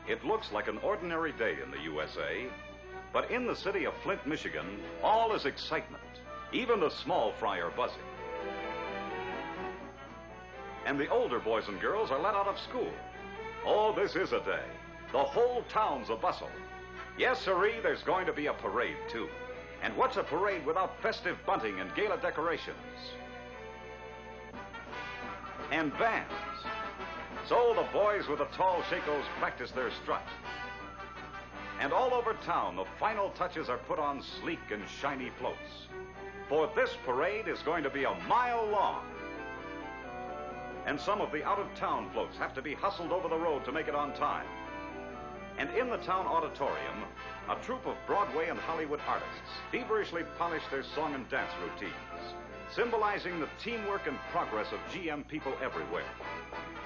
It looks like an ordinary day in the USA, but in the city of Flint, Michigan, all is excitement. Even the small fry are buzzing. And the older boys and girls are let out of school. Oh, this is a day. The whole town's a bustle. Yes, sirree, there's going to be a parade, too. And what's a parade without festive bunting and gala decorations? And bands. So the boys with the tall shakos practice their strut. And all over town, the final touches are put on sleek and shiny floats. For this parade is going to be a mile long. And some of the out-of-town floats have to be hustled over the road to make it on time. And in the town auditorium, a troupe of Broadway and Hollywood artists feverishly polish their song and dance routines, symbolizing the teamwork and progress of GM people everywhere.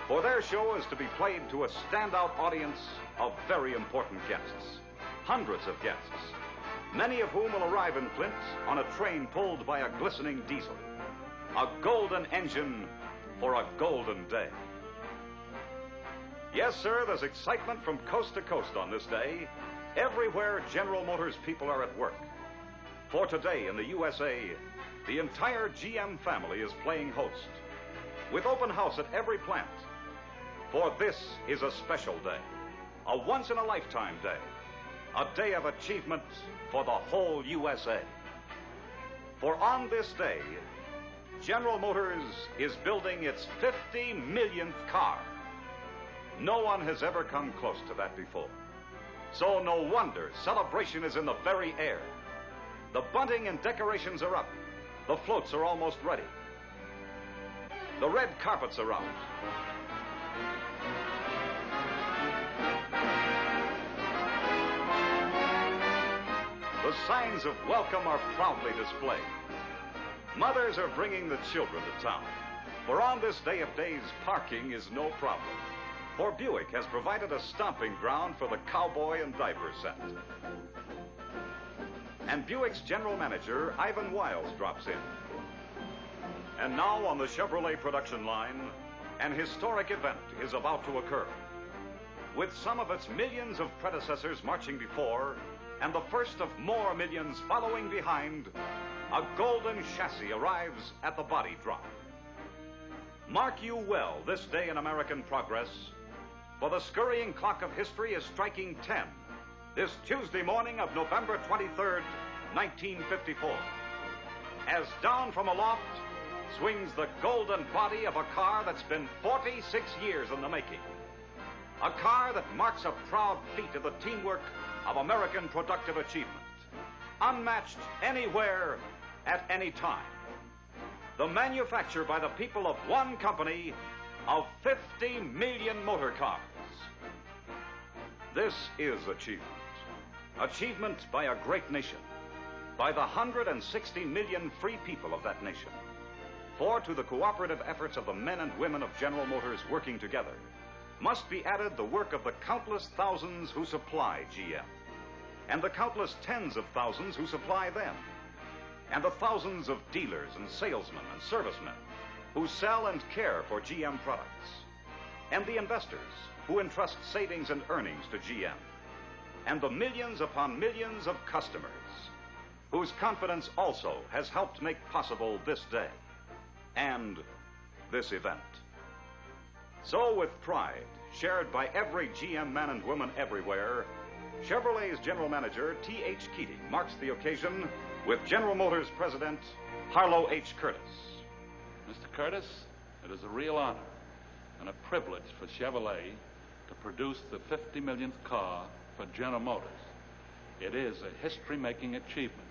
For their show is to be played to a standout audience of very important guests. Hundreds of guests, many of whom will arrive in Flint on a train pulled by a glistening diesel. A golden engine for a golden day. Yes, sir, there's excitement from coast to coast on this day. Everywhere General Motors people are at work. For today in the USA, the entire GM family is playing host, with open house at every plant. For this is a special day, a once-in-a-lifetime day, a day of achievement for the whole USA. For on this day, General Motors is building its 50 millionth car. No one has ever come close to that before. So no wonder celebration is in the very air. The bunting and decorations are up. The floats are almost ready. The red carpets are out. The signs of welcome are proudly displayed. Mothers are bringing the children to town. For on this day of days, parking is no problem. For Buick has provided a stomping ground for the cowboy and diaper set. And Buick's general manager, Ivan Wiles, drops in. And now on the Chevrolet production line, an historic event is about to occur. With some of its millions of predecessors marching before, and the first of more millions following behind, a golden chassis arrives at the body drop. Mark you well this day in American progress, for the scurrying clock of history is striking 10 this Tuesday morning of November 23rd, 1954. As down from aloft swings the golden body of a car that's been 46 years in the making. A car that marks a proud feat of the teamwork of American productive achievement, unmatched anywhere at any time. The manufacture by the people of one company of 50 million motor cars. This is achievement. Achievement by a great nation, by the 160 million free people of that nation. For to the cooperative efforts of the men and women of General Motors working together must be added the work of the countless thousands who supply GM, and the countless tens of thousands who supply them, and the thousands of dealers and salesmen and servicemen who sell and care for GM products, and the investors who entrust savings and earnings to GM, and the millions upon millions of customers whose confidence also has helped make possible this day and this event. So with pride, shared by every GM man and woman everywhere, Chevrolet's general manager, T.H. Keating, marks the occasion with General Motors President Harlow H. Curtis. Mr. Curtis, it is a real honor and a privilege for Chevrolet to produce the 50 millionth car for General Motors. It is a history-making achievement,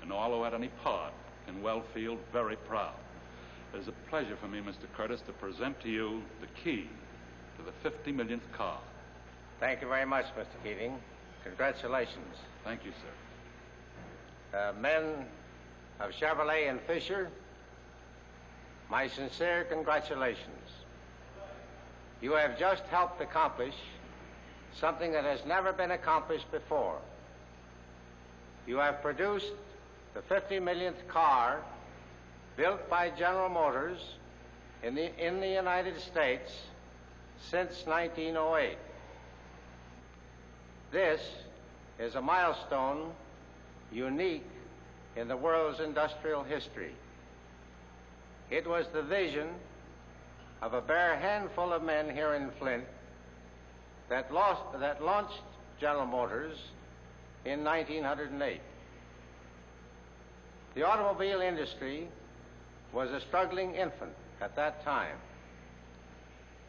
and all who had any part can well feel very proud. It is a pleasure for me, Mr. Curtis, to present to you the key to the 50 millionth car. Thank you very much, Mr. Keating. Congratulations. Thank you, sir. Men of Chevrolet and Fisher, my sincere congratulations. You have just helped accomplish something that has never been accomplished before. You have produced the 50 millionth car built by General Motors in the United States since 1908. This is a milestone unique in the world's industrial history. It was the vision of a bare handful of men here in Flint that launched General Motors in 1908. The automobile industry was a struggling infant at that time.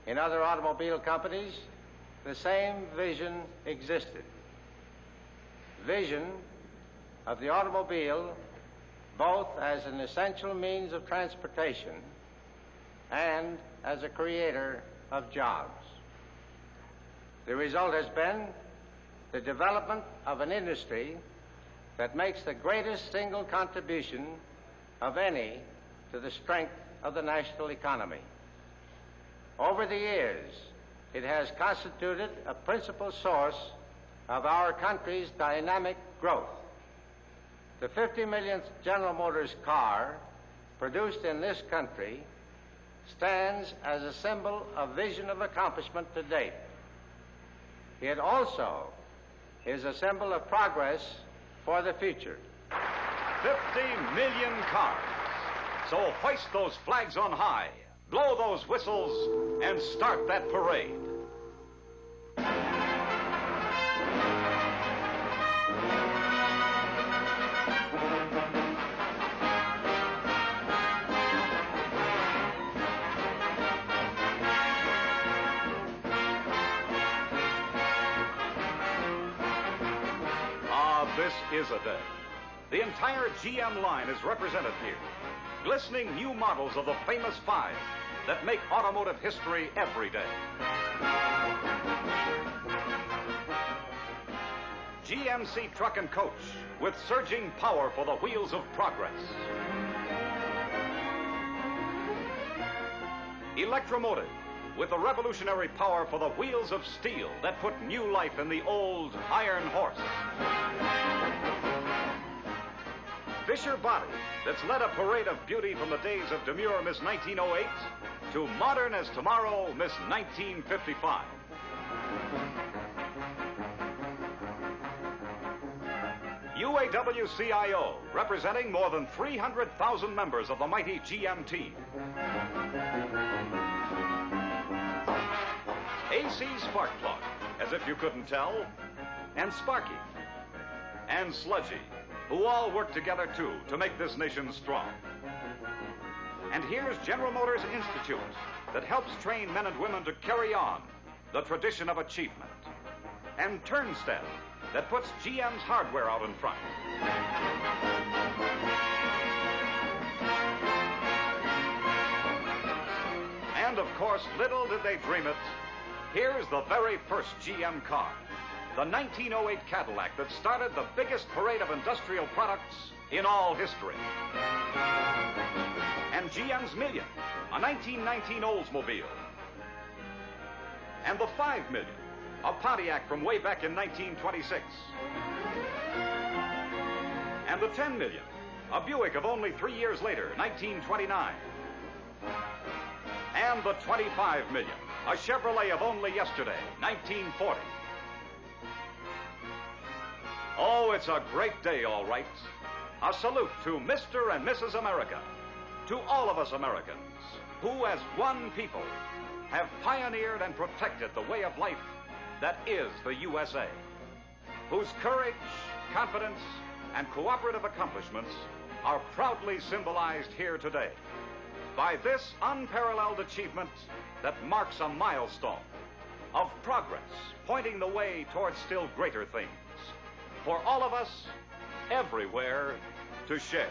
In other automobile companies, the same vision existed. Vision of the automobile both as an essential means of transportation and as a creator of jobs. The result has been the development of an industry that makes the greatest single contribution of any to the strength of the national economy. Over the years, it has constituted a principal source of our country's dynamic growth. The 50 millionth General Motors car produced in this country stands as a symbol of vision of accomplishment to date. It also is a symbol of progress for the future. 50 million cars. So hoist those flags on high, blow those whistles, and start that parade. This is a day. The entire GM line is represented here. Glistening new models of the famous five that make automotive history every day. GMC truck and coach with surging power for the wheels of progress. Electromotive with the revolutionary power for the wheels of steel that put new life in the old iron horse. Fisher Body that's led a parade of beauty from the days of demure Miss 1908 to modern as tomorrow Miss 1955. UAW-CIO, representing more than 300,000 members of the mighty GM team. AC Sparkplug, as if you couldn't tell, and Sparky, and Sludgy, who all work together, too, to make this nation strong. And here's General Motors Institute that helps train men and women to carry on the tradition of achievement. And Turnstile that puts GM's hardware out in front. And, of course, little did they dream it, here's the very first GM car. The 1908 Cadillac that started the biggest parade of industrial products in all history. And GM's Million, a 1919 Oldsmobile. And the 5 Million, a Pontiac from way back in 1926. And the 10 Million, a Buick of only 3 years later, 1929. And the 25 Million, a Chevrolet of only yesterday, 1940. Oh, it's a great day, all right. A salute to Mr. and Mrs. America, to all of us Americans, who as one people have pioneered and protected the way of life that is the USA, whose courage, confidence, and cooperative accomplishments are proudly symbolized here today by this unparalleled achievement that marks a milestone of progress pointing the way towards still greater things for all of us everywhere to share.